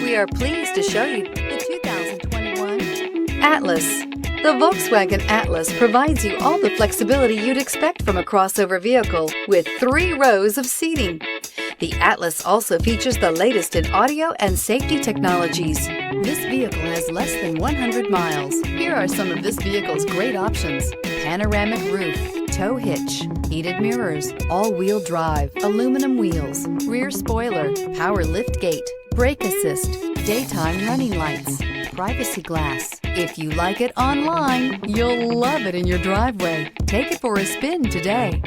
We are pleased to show you the 2021 Atlas. The Volkswagen Atlas provides you all the flexibility you'd expect from a crossover vehicle with 3 rows of seating. The Atlas also features the latest in audio and safety technologies. This vehicle has less than 100 miles. Here are some of this vehicle's great options: panoramic roof, tow hitch, heated mirrors, all-wheel drive, aluminum wheels, rear spoiler, power liftgate, brake assist, daytime running lights, privacy glass. If you like it online, you'll love it in your driveway. Take it for a spin today.